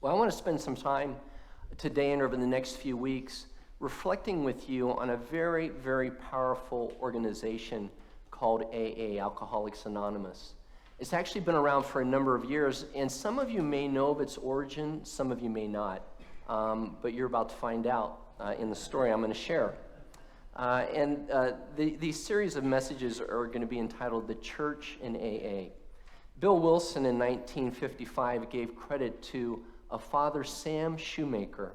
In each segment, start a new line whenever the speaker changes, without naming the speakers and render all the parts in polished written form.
Well, I want to spend some time today and over the next few weeks reflecting with you on a very, very powerful organization called AA, Alcoholics Anonymous. It's actually been around for a number of years, and some of you may know of its origin, some of you may not, but you're about to find out in the story I'm going to share. These series of messages are going to be entitled The Church in AA. Bill Wilson in 1955 gave credit to a Father Sam Shoemaker,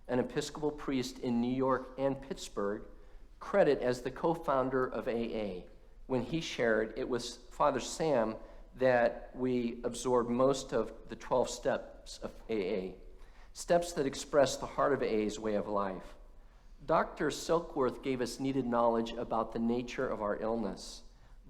an Episcopal priest in New York and Pittsburgh, credit as the co-founder of AA. When he shared, it was Father Sam that we absorbed most of the 12 steps of AA, steps that express the heart of AA's way of life. Dr. Silkworth gave us needed knowledge about the nature of our illness,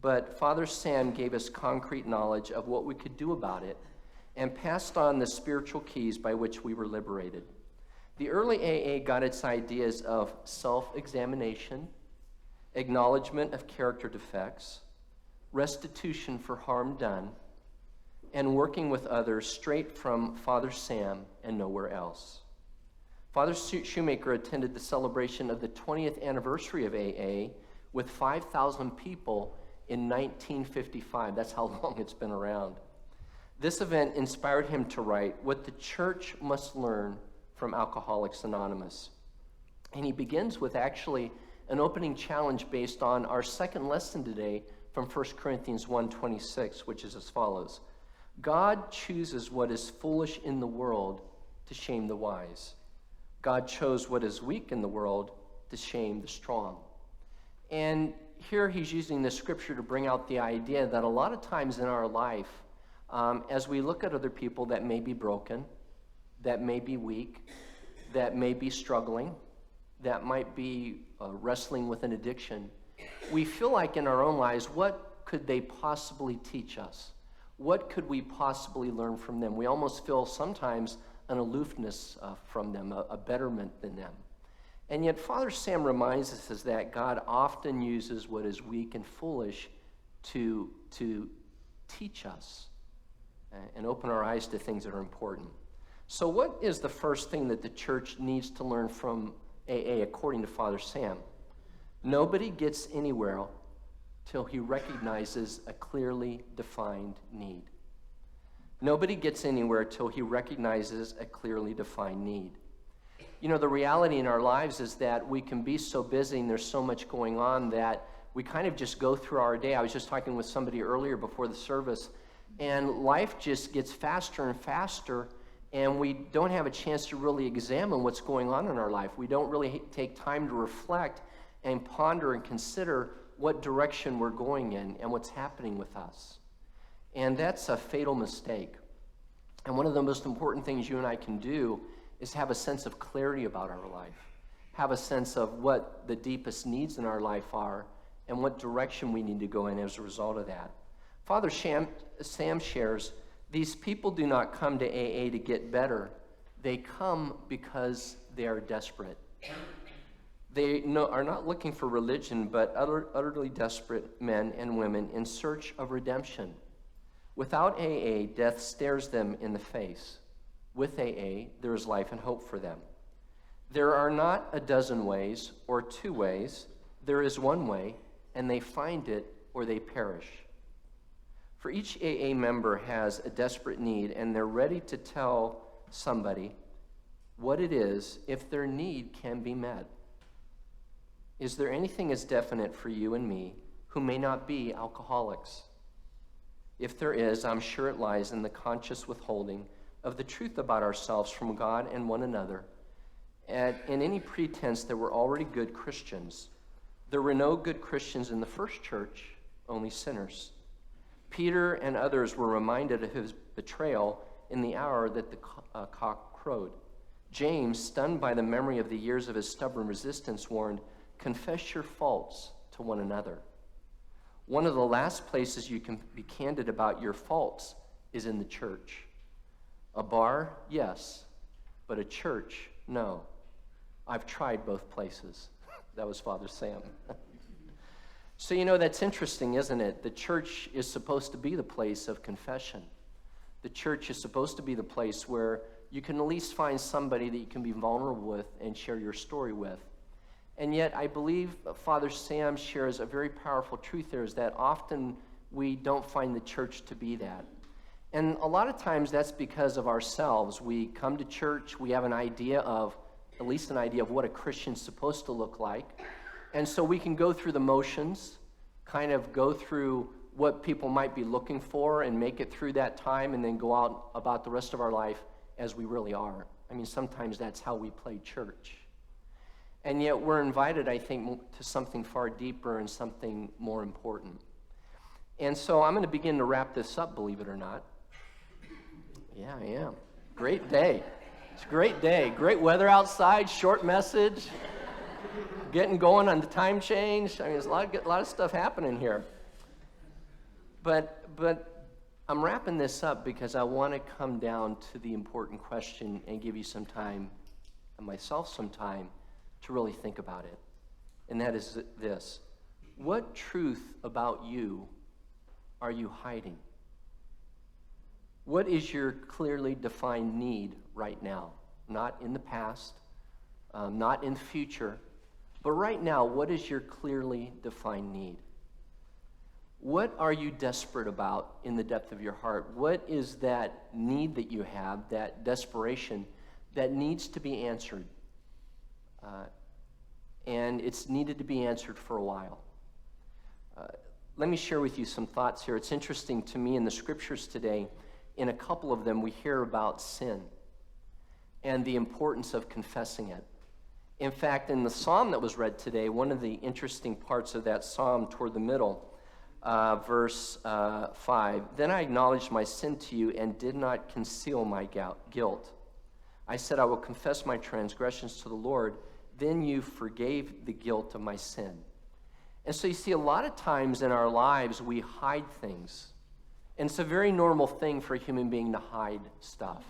but Father Sam gave us concrete knowledge of what we could do about it and passed on the spiritual keys by which we were liberated. The early AA got its ideas of self-examination, acknowledgement of character defects, restitution for harm done, and working with others straight from Father Sam and nowhere else. Father Shoemaker attended the celebration of the 20th anniversary of AA with 5,000 people in 1955. That's how long it's been around. This event inspired him to write What the Church Must Learn from Alcoholics Anonymous. And he begins with actually an opening challenge based on our second lesson today from 1 Corinthians 1:26, which is as follows. God chooses what is foolish in the world to shame the wise. God chose what is weak in the world to shame the strong. And here he's using this scripture to bring out the idea that a lot of times in our life, as we look at other people that may be broken, that may be weak, that may be struggling, that might be wrestling with an addiction, we feel like in our own lives, what could they possibly teach us? What could we possibly learn from them? We almost feel sometimes an aloofness from them, a betterment than them. And yet Father Sam reminds us is that God often uses what is weak and foolish to teach us and open our eyes to things that are important. So what is the first thing that the church needs to learn from AA according to Father Sam? Nobody gets anywhere till he recognizes a clearly defined need. Nobody gets anywhere till he recognizes a clearly defined need. You know, the reality in our lives is that we can be so busy and there's so much going on that we kind of just go through our day. I was just talking with somebody earlier before the service, and life just gets faster and faster, and we don't have a chance to really examine what's going on in our life. We don't really take time to reflect and ponder and consider what direction we're going in and what's happening with us. And that's a fatal mistake. And one of the most important things you and I can do is have a sense of clarity about our life, have a sense of what the deepest needs in our life are and what direction we need to go in as a result of that. Father Sam shares, these people do not come to AA to get better. They come because they are desperate. They are not looking for religion, but utterly desperate men and women in search of redemption. Without AA, death stares them in the face. With AA, there is life and hope for them. There are not a dozen ways or two ways. There is one way, and they find it or they perish. For each AA member has a desperate need, and they're ready to tell somebody what it is if their need can be met. Is there anything as definite for you and me who may not be alcoholics? If there is, I'm sure it lies in the conscious withholding of the truth about ourselves from God and one another, and in any pretense that we're already good Christians. There were no good Christians in the first church, only sinners. Peter and others were reminded of his betrayal in the hour that the cock crowed. James, stunned by the memory of the years of his stubborn resistance, warned, confess your faults to one another. One of the last places you can be candid about your faults is in the church. A bar, yes, but a church, no. I've tried both places. That was Father Sam. So, you know, that's interesting, isn't it? The church is supposed to be the place of confession. The church is supposed to be the place where you can at least find somebody that you can be vulnerable with and share your story with. And yet, I believe Father Sam shares a very powerful truth there, is that often we don't find the church to be that. And a lot of times that's because of ourselves. We come to church, we have an idea of, at least an idea of what a Christian's supposed to look like. And so we can go through the motions, kind of go through what people might be looking for and make it through that time and then go out about the rest of our life as we really are. I mean, sometimes that's how we play church. And yet we're invited, I think, to something far deeper and something more important. And so I'm going to begin to wrap this up, believe it or not. Yeah, I am. Great day. It's a great day. Great weather outside, short message, getting going on the time change. I mean, there's a lot of stuff happening here. But I'm wrapping this up because I want to come down to the important question and give you some time, and myself some time, to really think about it. And that is this: what truth about you are you hiding? What is your clearly defined need right now? Not in the past, not in the future, but right now, what is your clearly defined need? What are you desperate about in the depth of your heart? What is that need that you have, that desperation, that needs to be answered? And it's needed to be answered for a while. Let me share with you some thoughts here. It's interesting to me in the scriptures today, in a couple of them, we hear about sin and the importance of confessing it. In fact, in the psalm that was read today, one of the interesting parts of that psalm toward the middle, verse 5, then I acknowledged my sin to you and did not conceal my guilt. I said, I will confess my transgressions to the Lord. Then you forgave the guilt of my sin. And so you see, a lot of times in our lives, we hide things. And it's a very normal thing for a human being to hide stuff.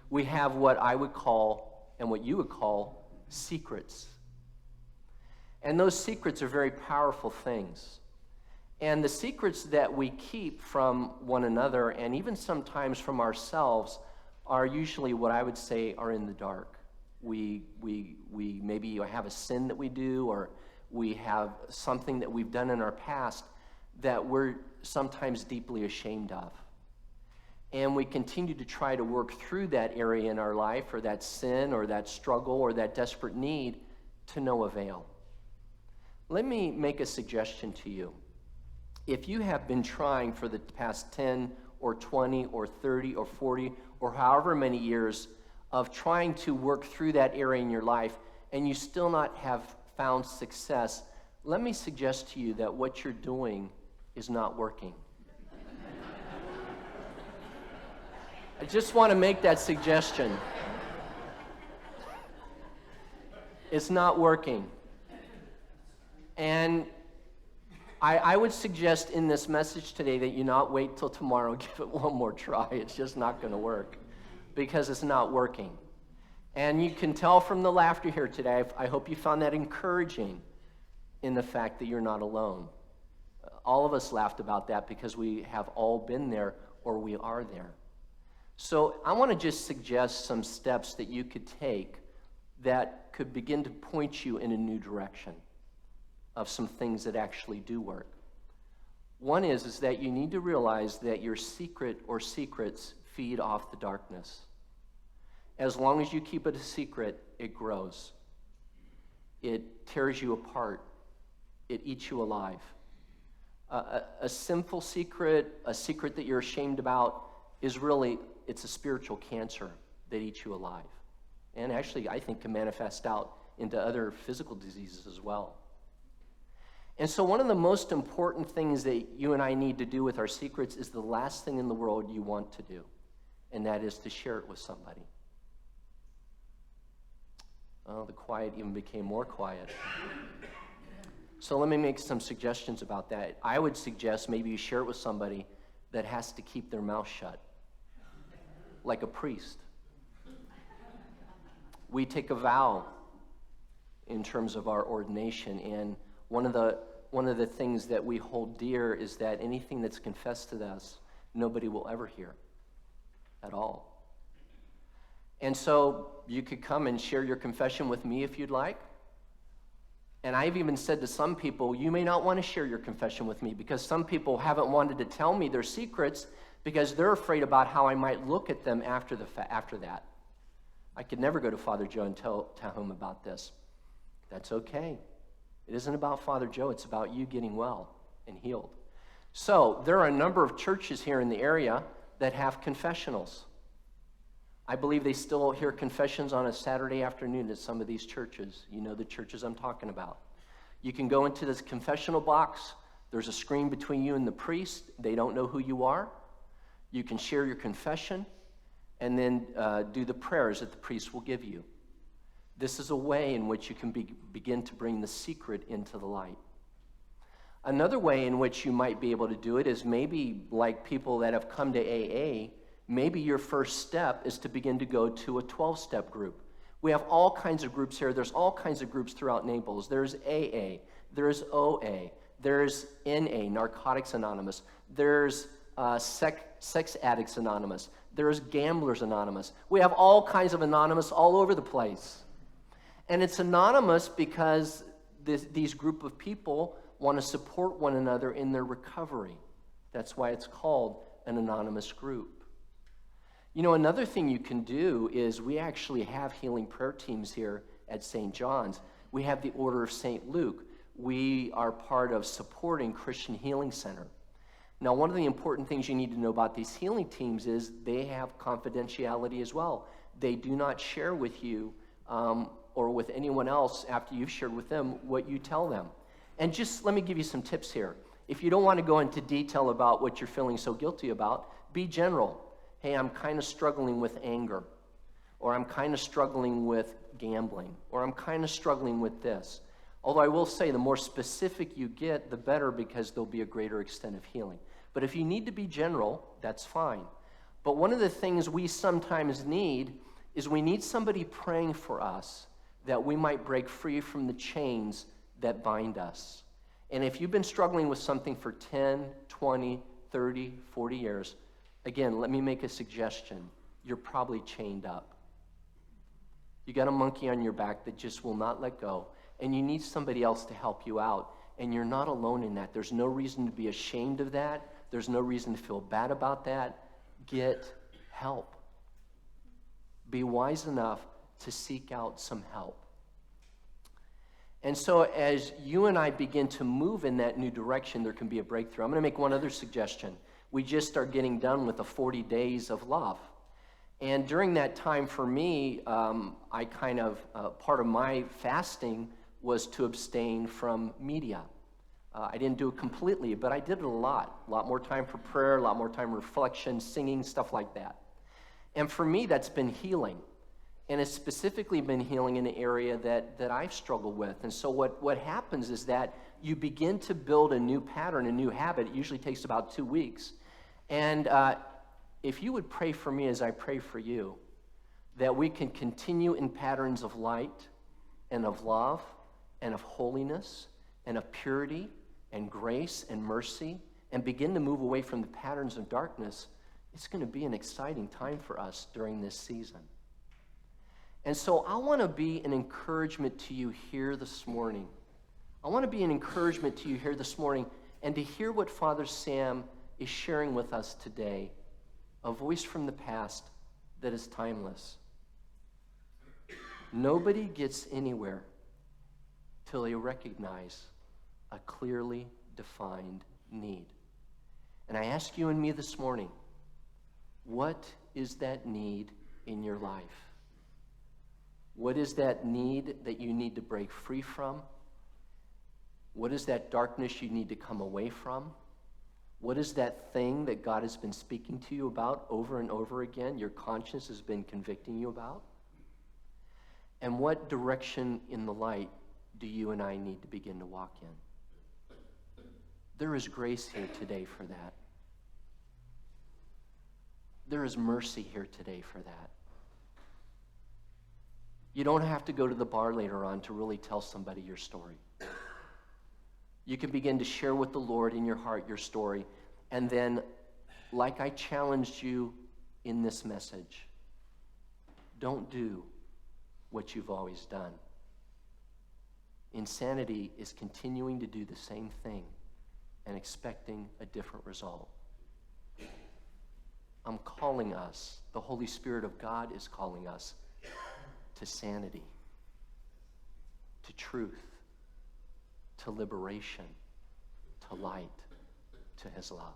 We have what I would call, and what you would call, secrets. And those secrets are very powerful things. And the secrets that we keep from one another, and even sometimes from ourselves, are usually what I would say are in the dark. We maybe have a sin that we do, or we have something that we've done in our past that we're sometimes deeply ashamed of. And we continue to try to work through that area in our life, or that sin, or that struggle, or that desperate need, to no avail. Let me make a suggestion to you. If you have been trying for the past 10 or 20 or 30 or 40 or however many years of trying to work through that area in your life, and you still not have found success, let me suggest to you that what you're doing is not working. I just want to make that suggestion. It's not working. And I would suggest in this message today that you not wait till tomorrow, give it one more try. It's just not going to work because it's not working. And you can tell from the laughter here today, I hope you found that encouraging in the fact that you're not alone. All of us laughed about that because we have all been there, or we are there. So I want to just suggest some steps that you could take that could begin to point you in a new direction of some things that actually do work. One is that you need to realize that your secret or secrets feed off the darkness. As long as you keep it a secret, it grows. It tears you apart. It eats you alive. A sinful secret, a secret that you're ashamed about, is really, it's a spiritual cancer that eats you alive. And actually, I think can manifest out into other physical diseases as well. And so one of the most important things that you and I need to do with our secrets is the last thing in the world you want to do, and that is to share it with somebody. Oh, the quiet even became more quiet. So let me make some suggestions about that. I would suggest maybe you share it with somebody that has to keep their mouth shut, like a priest. We take a vow in terms of our ordination, and one of the things that we hold dear is that anything that's confessed to us, nobody will ever hear at all. And so you could come and share your confession with me if you'd like. And I've even said to some people, you may not want to share your confession with me, because some people haven't wanted to tell me their secrets because they're afraid about how I might look at them after that. I could never go to Father Joe and tell him about this. That's okay. It isn't about Father Joe. It's about you getting well and healed. So there are a number of churches here in the area that have confessionals. I believe they still hear confessions on a Saturday afternoon at some of these churches. You know the churches I'm talking about. You can go into this confessional box. There's a screen between you and the priest. They don't know who you are. You can share your confession and then do the prayers that the priest will give you. This is a way in which you can begin to bring the secret into the light. Another way in which you might be able to do it is maybe like people that have come to AA, maybe your first step is to begin to go to a 12-step group. We have all kinds of groups here. There's all kinds of groups throughout Naples. There's AA, there's OA, there's NA, Narcotics Anonymous, there's Sex Addicts Anonymous, there's Gamblers Anonymous. We have all kinds of anonymous all over the place. And it's anonymous because these group of people want to support one another in their recovery. That's why it's called an anonymous group. You know, another thing you can do is we actually have healing prayer teams here at St. John's. We have the Order of St. Luke. We are part of supporting Christian Healing Center. Now, one of the important things you need to know about these healing teams is they have confidentiality as well. They do not share with you or with anyone else after you've shared with them what you tell them. And just let me give you some tips here. If you don't want to go into detail about what you're feeling so guilty about, be general. Hey, I'm kind of struggling with anger, or I'm kind of struggling with gambling, or I'm kind of struggling with this. Although I will say the more specific you get, the better, because there'll be a greater extent of healing. But if you need to be general, that's fine. But one of the things we sometimes need is we need somebody praying for us that we might break free from the chains that bind us. And if you've been struggling with something for 10, 20, 30, 40 years, again, let me make a suggestion. You're probably chained up. You got a monkey on your back that just will not let go, and you need somebody else to help you out, and you're not alone in that. There's no reason to be ashamed of that. There's no reason to feel bad about that. Get help. Be wise enough to seek out some help. And so as you and I begin to move in that new direction, there can be a breakthrough. I'm going to make one other suggestion. We just are getting done with the 40 days of love. And during that time for me, I kind of, part of my fasting was to abstain from media. I didn't do it completely, but I did it a lot more time for prayer, a lot more time reflection, singing, stuff like that. And for me, that's been healing. And it's specifically been healing in an area that I've struggled with. And so what happens is that you begin to build a new pattern, a new habit. It usually takes about 2 weeks. And if you would pray for me as I pray for you, that we can continue in patterns of light and of love and of holiness and of purity and grace and mercy, and begin to move away from the patterns of darkness, it's going to be an exciting time for us during this season. And so I want to be an encouragement to you here this morning. I want to be an encouragement to you here this morning, and to hear what Father Sam is sharing with us today, a voice from the past that is timeless. Nobody gets anywhere till they recognize a clearly defined need. And I ask you and me this morning, what is that need in your life? What is that need that you need to break free from? What is that darkness you need to come away from? What is that thing that God has been speaking to you about over and over again, your conscience has been convicting you about? And what direction in the light do you and I need to begin to walk in? There is grace here today for that. There is mercy here today for that. You don't have to go to the bar later on to really tell somebody your story. You can begin to share with the Lord in your heart your story, and then, like I challenged you in this message, Don't do what you've always done. Insanity is continuing to do the same thing and expecting a different result. I'm calling us, the Holy Spirit of God is calling us to sanity, to truth, to liberation, to light, to his love.